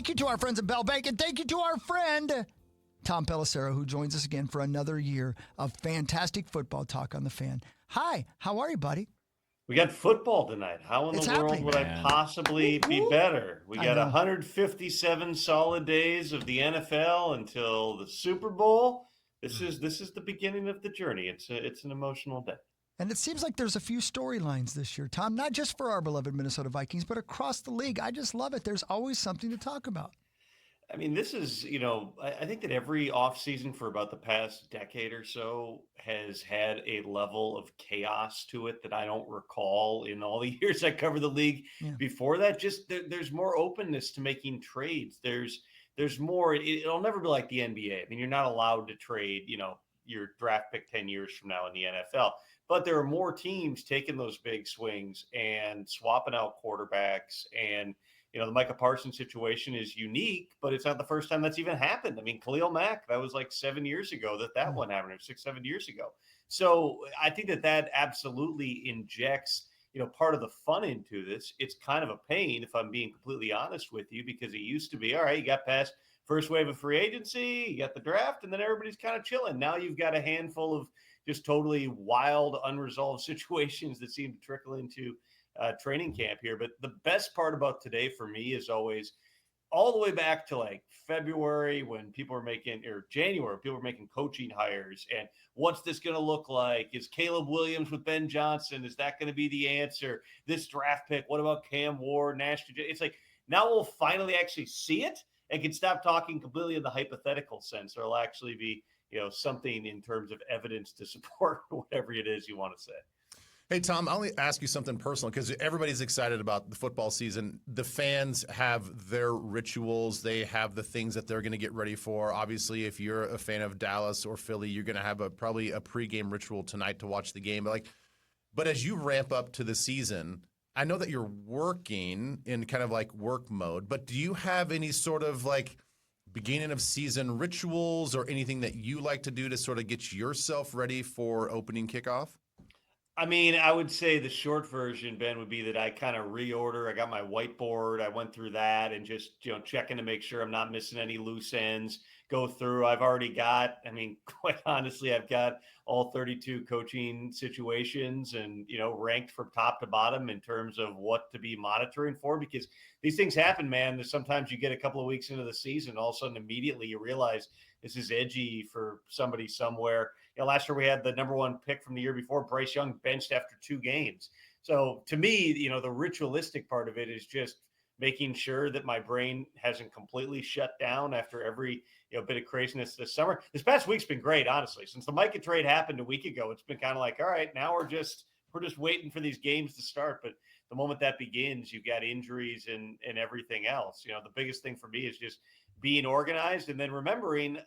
Thank you to our friends at Bell Bank, and thank you to our friend Tom Pelissero, who joins us again for another year of fantastic football talk on The Fan. Hi, how are you, buddy? We got football tonight. How in It's the world happening, would I possibly be better? We got 157 solid days of the NFL until the Super Bowl. This is the beginning of the journey. It's an emotional day. And it seems like there's a few storylines this year, Tom, not just for our beloved Minnesota Vikings, but across the league. I just love it. There's always something to talk about. I mean, this is, I think that every offseason for about the past decade or so has had a level of chaos to it that I don't recall in all the years I covered the league. Yeah. Before that. Just there's more openness to making trades. There's more. It'll never be like the NBA. I mean, you're not allowed to trade, your draft pick 10 years from now in the NFL. But there are more teams taking those big swings and swapping out quarterbacks. And, the Micah Parsons situation is unique, but it's not the first time that's even happened. I mean, Khalil Mack, that was like 7 years ago that one happened, or 6-7 years ago. So I think that absolutely injects, part of the fun into this. It's kind of a pain, if I'm being completely honest with you, because it used to be, all right, you got past first wave of free agency, you got the draft, and then everybody's kind of chilling. Now you've got a handful of just totally wild, unresolved situations that seem to trickle into training camp here. But the best part about today for me is always all the way back to like February when people were making, or January, people were making coaching hires. And what's this going to look like? Is Caleb Williams with Ben Johnson? Is that going to be the answer? This draft pick, what about Cam Ward, Nash? It's like, now we'll finally actually see it and can stop talking completely in the hypothetical sense. There'll actually be, something in terms of evidence to support whatever it is you want to say. Hey, Tom, I'll ask you something personal because everybody's excited about the football season. The fans have their rituals. They have the things that they're going to get ready for. Obviously, if you're a fan of Dallas or Philly, you're going to have probably a pregame ritual tonight to watch the game. But as you ramp up to the season, I know that you're working in kind of like work mode, but do you have any sort of like beginning of season rituals or anything that you like to do to sort of get yourself ready for opening kickoff? I mean, I would say the short version, Ben, would be that I kind of reorder. I got my whiteboard. I went through that and just, checking to make sure I'm not missing any loose ends. Go through. I've already got, quite honestly, I've got all 32 coaching situations and, ranked from top to bottom in terms of what to be monitoring for, because these things happen, man. There's sometimes you get a couple of weeks into the season, all of a sudden immediately you realize this is edgy for somebody somewhere. Last year we had the number one pick from the year before, Bryce Young, benched after 2 games. So to me, the ritualistic part of it is just making sure that my brain hasn't completely shut down after every bit of craziness this summer. This past week's been great, honestly. Since the Micah trade happened a week ago, it's been kind of like, all right, now we're just waiting for these games to start. But the moment that begins, you've got injuries and everything else. The biggest thing for me is just being organized and then remembering,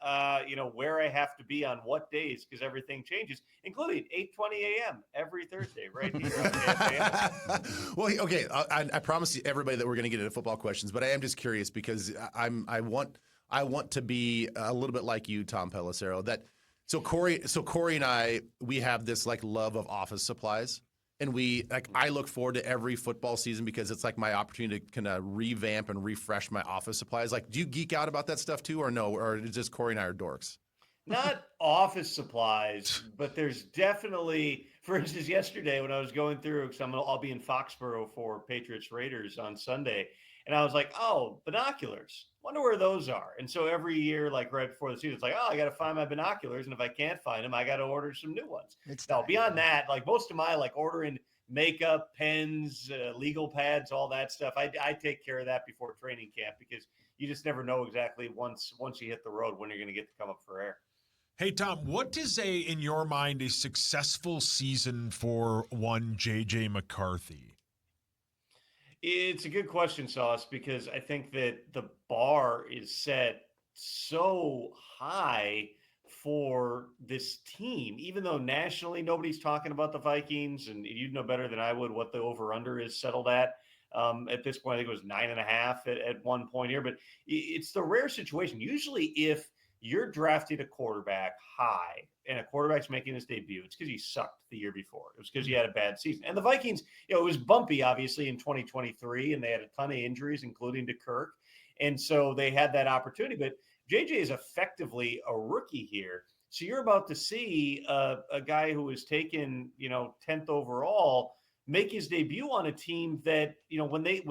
where I have to be on what days, because everything changes, including 8:20 a.m. every Thursday, right here on KFAN. Well, okay, I promise you everybody that we're going to get into football questions, but I am just curious because I want to be a little bit like you, Tom Pelissero. So Corey and I, we have this like love of office supplies. And I look forward to every football season because it's like my opportunity to kind of revamp and refresh my office supplies. Like, do you geek out about that stuff too, or no? Or is just Corey and I are dorks? Not office supplies, but there's definitely, for instance, yesterday when I was going through, because I'll be in Foxborough for Patriots Raiders on Sunday, and I was like, oh, binoculars. Wonder where those are. And so every year, like right before the season, it's like, oh, I got to find my binoculars. And if I can't find them, I got to order some new ones. Now, beyond that, like most of my ordering makeup, pens, legal pads, all that stuff, I take care of that before training camp because you just never know exactly once you hit the road when you're going to get to come up for air. Hey, Tom, what is in your mind, a successful season for one JJ McCarthy? It's a good question, Sauce, because I think that the bar is set so high for this team, even though nationally nobody's talking about the Vikings, and you'd know better than I would what the over-under is settled at this point. I think it was 9.5 at one point here, but it's the rare situation. Usually if you're drafting a quarterback high and a quarterback's making his debut, it's because he sucked the year before. It was because he had a bad season. And the Vikings, it was bumpy, obviously, in 2023, and they had a ton of injuries, including to Kirk. And so they had that opportunity. But JJ is effectively a rookie here. So you're about to see a guy who was taken, 10th overall make his debut on a team that, when they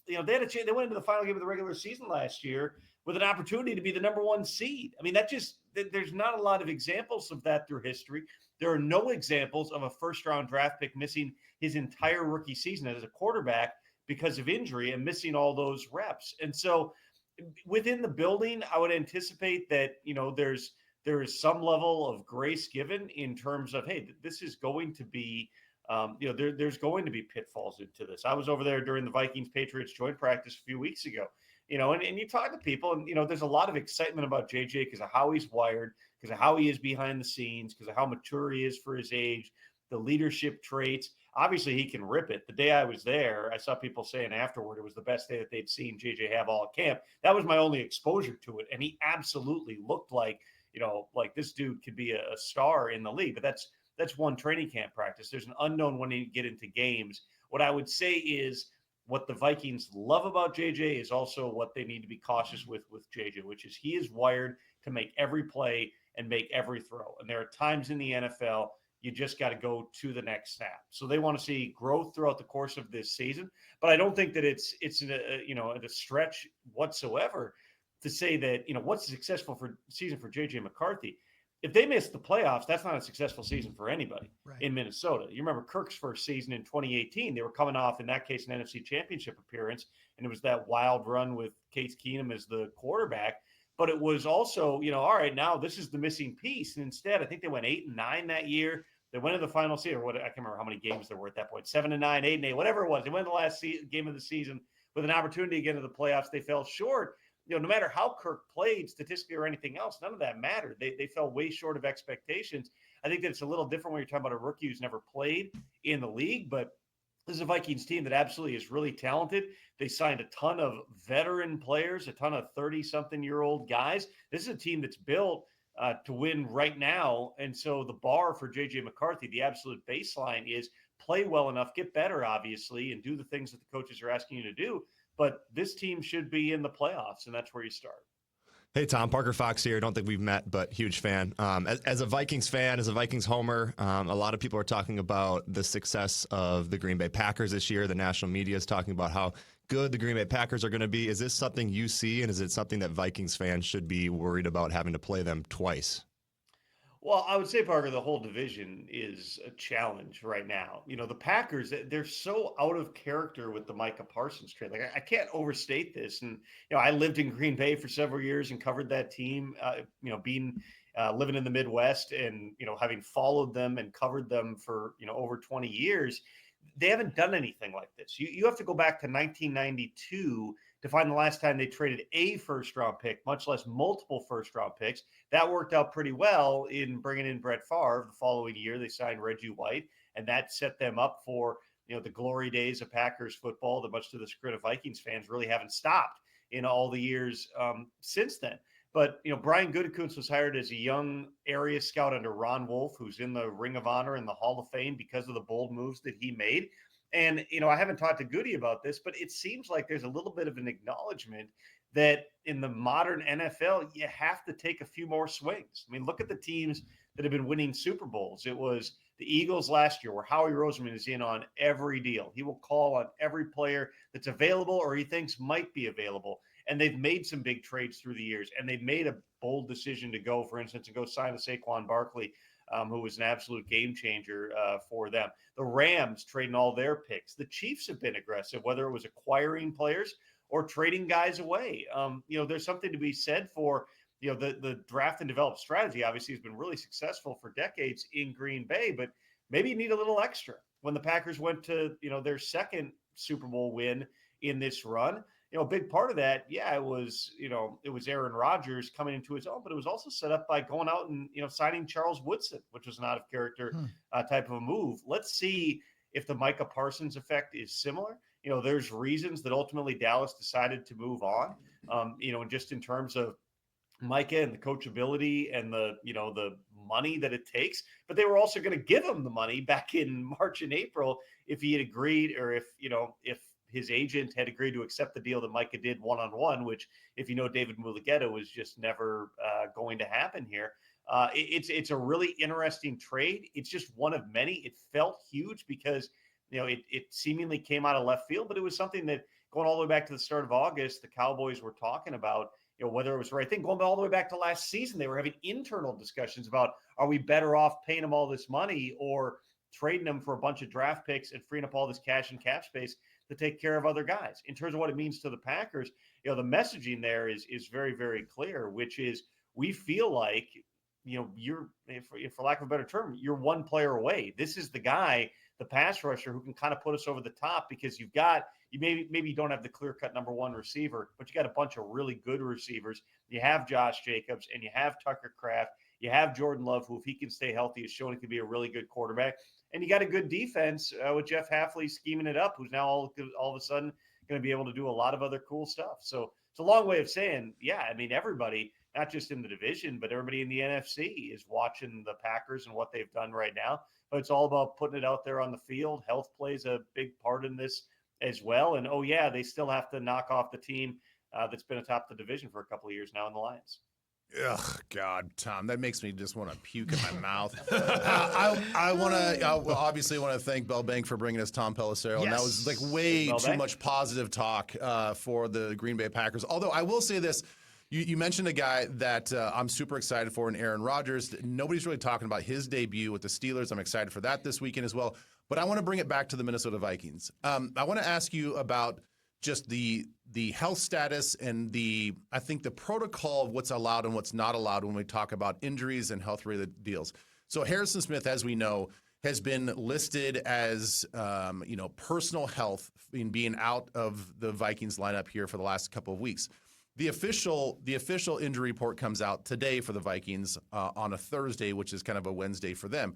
they had a chance, they went into the final game of the regular season last year with an opportunity to be the number 1 seed. I mean, there's not a lot of examples of that through history. There are no examples of a first-round draft pick missing his entire rookie season as a quarterback because of injury and missing all those reps. And so within the building, I would anticipate that, there is some level of grace given in terms of, hey, this is going to be, there's going to be pitfalls into this. I was over there during the Vikings-Patriots joint practice a few weeks ago, and you talk to people, and, there's a lot of excitement about JJ because of how he's wired, because of how he is behind the scenes, because of how mature he is for his age, the leadership traits. Obviously, he can rip it. The day I was there, I saw people saying afterward it was the best day that they'd seen JJ have all at camp. That was my only exposure to it, and he absolutely looked like, like this dude could be a star in the league. But that's one training camp practice. There's an unknown when you get into games. What I would say is what the Vikings love about JJ is also what they need to be cautious with JJ, which is he is wired to make every play and make every throw. And there are times in the NFL you just got to go to the next snap. So they want to see growth throughout the course of this season. But I don't think that it's a stretch whatsoever to say that, what's a successful season for JJ McCarthy. If they miss the playoffs, that's not a successful season for anybody in Minnesota. You remember Kirk's first season in 2018. They were coming off, in that case, an NFC Championship appearance, and it was that wild run with Case Keenum as the quarterback. But it was also, all right, now this is the missing piece. And instead, I think they went 8-9 that year. They went to the final season, I can't remember how many games there were at that point, 7-9, 8-8, whatever it was. They went to the last game of the season with an opportunity to get into the playoffs. They fell short. No matter how Kirk played statistically or anything else, none of that mattered. They fell way short of expectations. I think that it's a little different when you're talking about a rookie who's never played in the league, but this is a Vikings team that absolutely is really talented. They signed a ton of veteran players, a ton of 30-something-year-old guys. This is a team that's built to win right now. And so the bar for JJ McCarthy, the absolute baseline is play well enough, get better, obviously, and do the things that the coaches are asking you to do. But this team should be in the playoffs, and that's where you start. Hey, Tom, Parker Fox here. Don't think we've met, but huge fan. As a Vikings fan, as a Vikings homer, a lot of people are talking about the success of the Green Bay Packers this year. The national media is talking about how good the Green Bay Packers are going to be. Is this something you see, and is it something that Vikings fans should be worried about having to play them twice? Well, I would say, Parker, the whole division is a challenge right now. The Packers, they're so out of character with the Micah Parsons trade. Like, I can't overstate this. And, I lived in Green Bay for several years and covered that team, living in the Midwest and, having followed them and covered them for, over 20 years. They haven't done anything like this. You have to go back to 1992 to find the last time they traded a first-round pick, much less multiple first-round picks. That worked out pretty well in bringing in Brett Favre. The following year, they signed Reggie White, and that set them up for the glory days of Packers football that, much to the chagrin of Vikings fans, really haven't stopped in all the years since then. But, Brian Gutekunst was hired as a young area scout under Ron Wolf, who's in the Ring of Honor and the Hall of Fame because of the bold moves that he made. And, I haven't talked to Goody about this, but it seems like there's a little bit of an acknowledgement that in the modern NFL, you have to take a few more swings. I mean, look at the teams that have been winning Super Bowls. It was the Eagles last year, where Howie Roseman is in on every deal. He will call on every player that's available or he thinks might be available. And they've made some big trades through the years, and they've made a bold decision to go, for instance, and go sign a Saquon Barkley, who was an absolute game changer for them. The Rams trading all their picks. The Chiefs have been aggressive, whether it was acquiring players or trading guys away. There's something to be said for, the draft and develop strategy obviously has been really successful for decades in Green Bay, but maybe you need a little extra. When the Packers went to, their second Super Bowl win in this run, a big part of that, it was Aaron Rodgers coming into his own, but it was also set up by going out and, signing Charles Woodson, which was an out of character type of a move. Let's see if the Micah Parsons effect is similar. There's reasons that ultimately Dallas decided to move on, just in terms of Micah and the coachability and the money that it takes, but they were also going to give him the money back in March and April if he had agreed, or if his agent had agreed to accept the deal that Micah did one-on-one, which, if you know David Mulugheta, was just never going to happen here. It's a really interesting trade. It's just one of many. It felt huge because, it seemingly came out of left field, but it was something that going all the way back to the start of August, the Cowboys were talking about, whether it was the right thing. Going all the way back to last season, they were having internal discussions about, are we better off paying him all this money or trading him for a bunch of draft picks and freeing up all this cash and cap space to take care of other guys. In terms of what it means to the Packers, the messaging there is very, very clear, which is we feel like, you're, for lack of a better term, you're one player away. This is the guy, the pass rusher, who can kind of put us over the top, because you maybe you don't have the clear-cut number one receiver, but you got a bunch of really good receivers. You have Josh Jacobs and you have Tucker Kraft. You have Jordan Love, who, if he can stay healthy, is showing he can be a really good quarterback. And you got a good defense with Jeff Hafley scheming it up, who's now all of a sudden going to be able to do a lot of other cool stuff. So it's a long way of saying, everybody, not just in the division, but everybody in the NFC is watching the Packers and what they've done right now. But it's all about putting it out there on the field. Health plays a big part in this as well. And, they still have to knock off the team that's been atop the division for a couple of years now in the Lions. Ugh, God, Tom, that makes me just want to puke in my mouth. I obviously want to thank Bell Bank for bringing us Tom Pelissero. Yes. And that was like way too much positive talk for the Green Bay Packers. Although I will say this, you mentioned a guy that I'm super excited for in Aaron Rodgers. Nobody's really talking about his debut with the Steelers. I'm excited for that this weekend as well. But I want to bring it back to the Minnesota Vikings. I want to ask you about just the health status and I think the protocol of what's allowed and what's not allowed when we talk about injuries and health-related deals. So Harrison Smith, as we know, has been listed as personal health in being out of the Vikings lineup here for the last couple of weeks. The official injury report comes out today for the Vikings on a Thursday, which is kind of a Wednesday for them.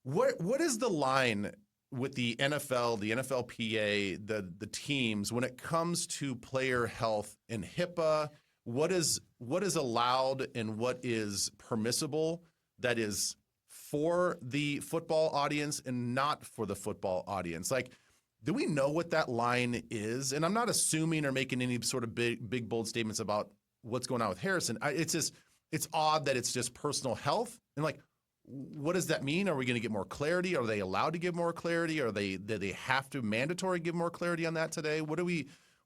What is the line with the NFL, the NFLPA, the teams when it comes to player health and HIPAA? What is allowed and what is permissible that is for the football audience and not for the football audience? Like, do we know what that line is? And I'm not assuming or making any sort of big bold statements about what's going on with Harrison. It's odd that it's just personal health. And like, what does that mean? Are we going to get more clarity? Are they allowed to give more clarity? Do they have to mandatory give more clarity on that today?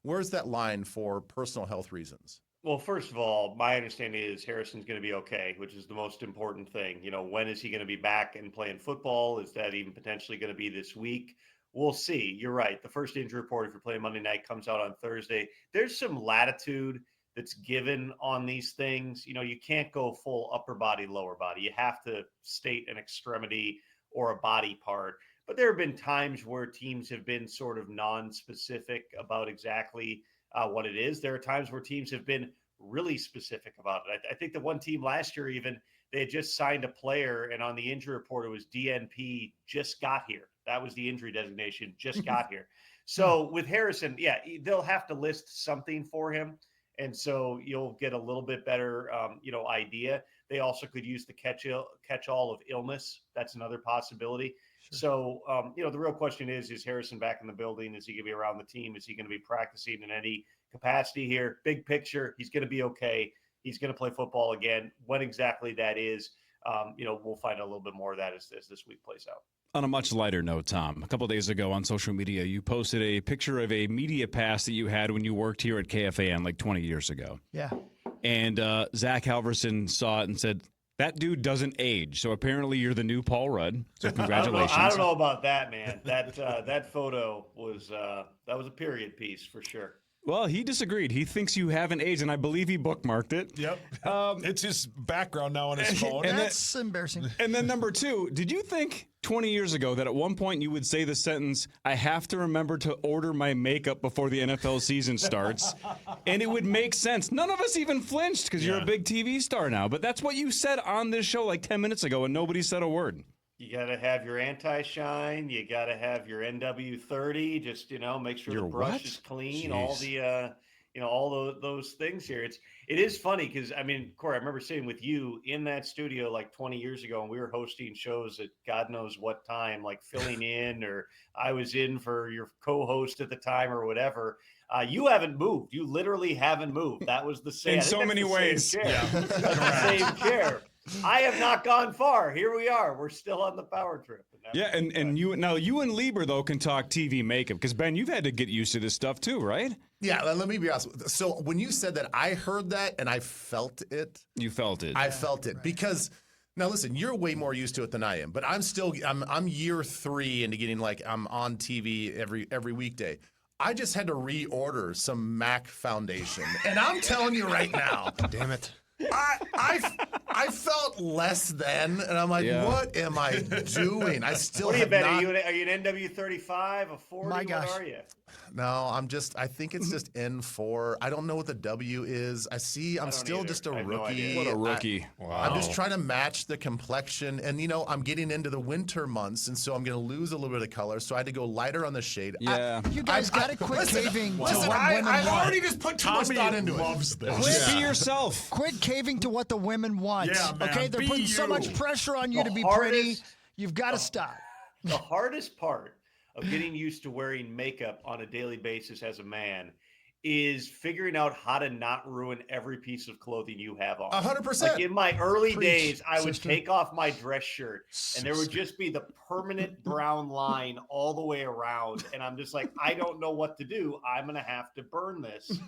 Where's that line for personal health reasons? Well, first of all, my understanding is Harrison's going to be okay, which is the most important thing. When is he going to be back and playing football? Is that even potentially going to be this week? We'll see. You're right. The first injury report, if you're playing Monday night, comes out on Thursday. There's some latitude that's given on these things. You can't go full upper body, lower body. You have to state an extremity or a body part. But there have been times where teams have been sort of non-specific about exactly what it is. There are times where teams have been really specific about it. I think the one team last year, even, they had just signed a player, and on the injury report, it was DNP, just got here. That was the injury designation, just got here. So with Harrison, they'll have to list something for him. And so you'll get a little bit better, idea. They also could use the catch-all of illness. That's another possibility. Sure. So, the real question is Harrison back in the building? Is he going to be around the team? Is he going to be practicing in any capacity here? Big picture, he's going to be okay. He's going to play football again. When exactly that is, we'll find out a little bit more of that as this week plays out. On a much lighter note, Tom, a couple of days ago on social media, you posted a picture of a media pass that you had when you worked here at KFAN like 20 years ago. Yeah. And Zach Halverson saw it and said, that dude doesn't age. So apparently you're the new Paul Rudd. So congratulations. I don't know about that, man. That photo was that was a period piece for sure. Well, he disagreed. He thinks you haven't aged, and I believe he bookmarked it. Yep. It's his background now on his phone. And that's embarrassing. And then number two, did you think 20 years ago that at one point you would say the sentence, I have to remember to order my makeup before the NFL season starts? And it would make sense. None of us even flinched because you're a big TV star now. But that's what you said on this show like 10 minutes ago, and nobody said a word. You got to have your anti-shine. You got to have your NW30. Just, make sure the brush is clean. Jeez. All the, all those things here. It is funny because, I mean, Corey, I remember sitting with you in that studio like 20 years ago, and we were hosting shows at God knows what time, like filling in, or I was in for your co-host at the time or whatever. You haven't moved. You literally haven't moved. That was the same. In so many ways. Yeah, that's the same chair. I have not gone far. Here we are. We're still on the power trip. Yeah, and you and Lieber though can talk TV makeup because Ben, you've had to get used to this stuff too, right? Yeah, let me be honest. So when you said that, I heard that and I felt it. You felt it. I felt it because now listen, you're way more used to it than I am. But I'm year 3 into getting I'm on TV every weekday. I just had to reorder some MAC foundation, and I'm telling you right now, Damn it. I felt less than, and I'm like, what am I doing? I still What are you have betting? not. Are you an NW35, a 40? My gosh. What are you? No, I think it's just N4. I don't know what the W is. I'm still either. just a I have no rookie. idea. What a rookie. I'm just trying to match the complexion. And, I'm getting into the winter months, and so I'm going to lose a little bit of color. So I had to go lighter on the shade. Yeah. You guys got to quit caving to what women I want. already just put too much thought into it. loves this. Just be yourself. Quit caving to what the women want. Yeah, man, okay, they're be putting so you. much pressure on you The to be hardest- pretty. You've got to stop. The hardest part of getting used to wearing makeup on a daily basis as a man is figuring out how to not ruin every piece of clothing you have on. 100%. Like in my early Preach, days, I would sister. take off my dress shirt and there would just be the permanent brown line all the way around. And I'm just like, I don't know what to do. I'm going to have to burn this.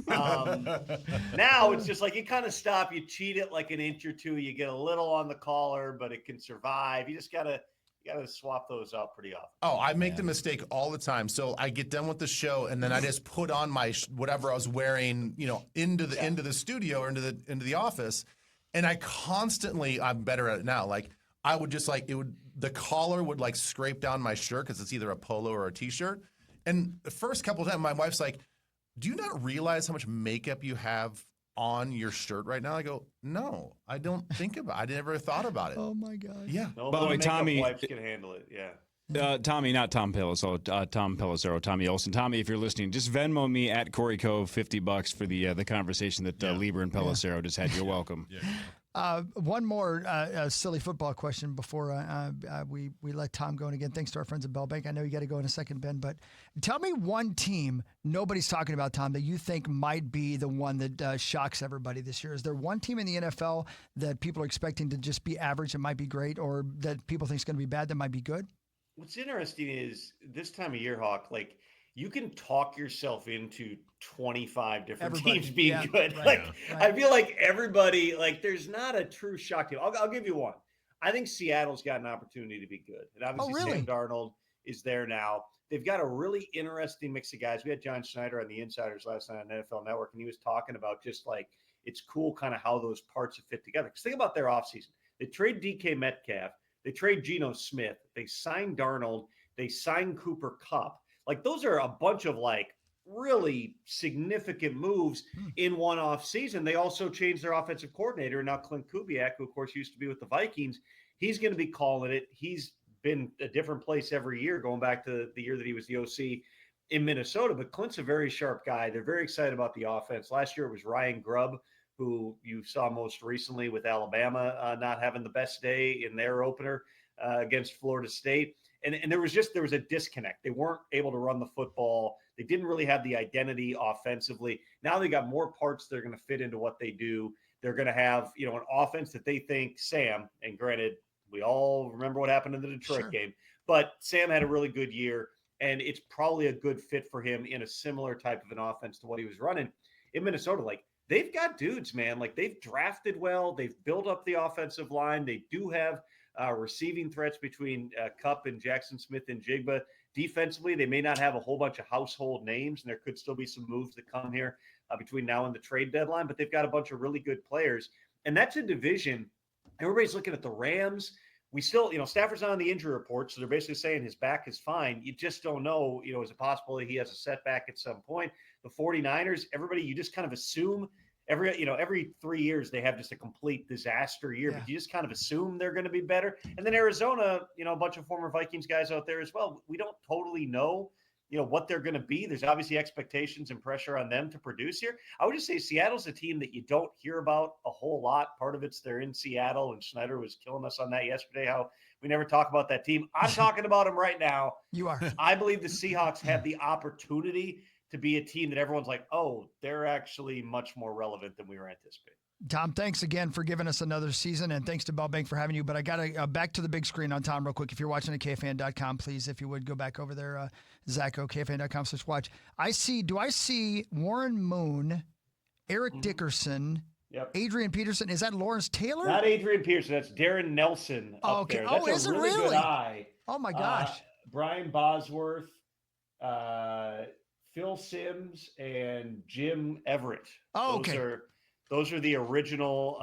Now it's just like you kind of stop, you cheat it like an inch or two, you get a little on the collar, but it can survive. You just got to swap those out pretty often. Oh, I make the mistake all the time. So I get done with the show, and then I just put on my whatever I was wearing, into the studio or into the office, and I'm better at it now. Like I would just the collar would scrape down my shirt because it's either a polo or a t-shirt. And the first couple of times, my wife's like, "Do you not realize how much makeup you have on your shirt right now?" I go, "No, I don't think about it. I never thought about it." Oh my God. Yeah. No, By the way, makeup Tommy- wipes can handle it. Yeah. Tommy, not Tom Pelissero, Tom Pelissero, Tommy Olsen. Tommy, if you're listening, just Venmo me at Corey Cove $50 for the conversation that Lieber and Pelissero just had. You're welcome. One more silly football question before we let Tom go. And again, thanks to our friends at Bell Bank. I know you got to go in a second, Ben, but tell me one team nobody's talking about, Tom, that you think might be the one that shocks everybody this year. Is there one team in the NFL that people are expecting to just be average that might be great, or that people think is going to be bad that might be good? What's interesting is this time of year, Hawk, you can talk yourself into 25 different teams being good. Right. I feel like everybody, there's not a true shock team. I'll give you one. I think Seattle's got an opportunity to be good. And obviously really? Sam Darnold is there now. They've got a really interesting mix of guys. We had John Schneider on the Insiders last night on NFL Network, and he was talking about just it's cool kind of how those parts have fit together. Because think about their offseason. They trade DK Metcalf. They trade Geno Smith. They signed Darnold. They signed Cooper Kupp. Those are a bunch of really significant moves in one off season. They also changed their offensive coordinator. Now Clint Kubiak, who of course used to be with the Vikings, he's going to be calling it. He's been a different place every year, going back to the year that he was the OC in Minnesota. But Clint's a very sharp guy. They're very excited about the offense. Last year it was Ryan Grubb, who you saw most recently with Alabama not having the best day in their opener against Florida State. And there was a disconnect. They weren't able to run the football. They didn't really have the identity offensively. Now they got more parts that are going to fit into what they do. They're going to have, an offense that they think Sam, and granted, we all remember what happened in the Detroit game, but Sam had a really good year, and it's probably a good fit for him in a similar type of an offense to what he was running in Minnesota. They've got dudes, man. They've drafted well. They've built up the offensive line. They do have receiving threats between Kupp and Jackson Smith and Jigba. Defensively, they may not have a whole bunch of household names, and there could still be some moves that come here between now and the trade deadline, but they've got a bunch of really good players. And that's a division. Everybody's looking at the Rams. We still, Stafford's not on the injury report, so they're basically saying his back is fine. You just don't know, is it possible that he has a setback at some point? The 49ers, everybody, you just kind of assume every 3 years they have just a complete disaster year, but you just kind of assume they're going to be better. And then Arizona, a bunch of former Vikings guys out there as well. We don't totally know what they're going to be. There's obviously expectations and pressure on them to produce here. I would just say Seattle's a team that you don't hear about a whole lot. Part of it's they're in Seattle, and Schneider was killing us on that yesterday, how we never talk about that team. I'm talking about them right now. You are. I believe the Seahawks have the opportunity to be a team that everyone's like, oh, they're actually much more relevant than we were anticipating. Tom, thanks again for giving us another season, and thanks to Bell Bank for having you. But I got to back to the big screen on Tom real quick. If you're watching at KFan.com, please, if you would, go back over there, Zacho, KFan.com/watch. Do I see Warren Moon, Eric Dickerson, Adrian Peterson? Is that Lawrence Taylor? Not Adrian Peterson. That's Darren Nelson up there. That's is it really? Good eye. Oh, my gosh. Brian Bosworth, Phil Simms, and Jim Everett. Oh, okay. Those are the originals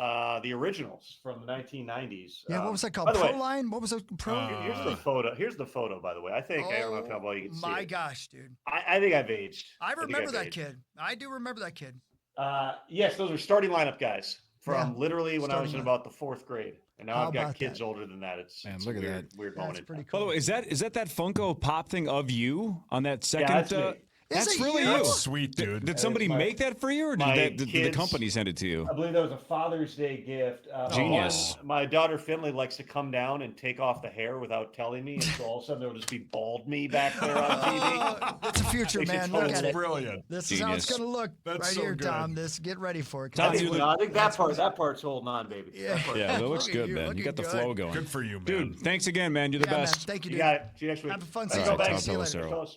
from the 1990s. Yeah, what was that called? Proline? What was it? Here's the photo. Here's the photo, by the way. I think I don't know how well you can see it. My gosh, dude! I think I've aged. I remember that kid. I do remember that kid. Yes, those are starting lineup guys from literally when I was in about the 4th grade, and now I've got kids older than that. It's look at weird, that. Weird moment. That's pretty By cool. the way, is that Funko Pop thing of you on that second? that's me. That's really you. That's sweet, dude. Did somebody make that for you, or did the company send it to you? I believe that was a Father's Day gift. Genius. My daughter Finley likes to come down and take off the hair without telling me, and so all of a sudden there will just be bald me back there on TV. It's a future, man. Look at it. Brilliant. This is how it's going to look That's right so here, good. Tom. Get ready for it. Tom, I think that part's holding on, baby. Yeah, Yeah, that looks Look at good, you, man. You looking got the good. flow going. Good for you, man. Dude, thanks again, man. You're the Yeah, man. best. Thank you, You dude. got it. See you next week. Have a fun Let's season. go back. Tom See you later. Pelissero. Fellas.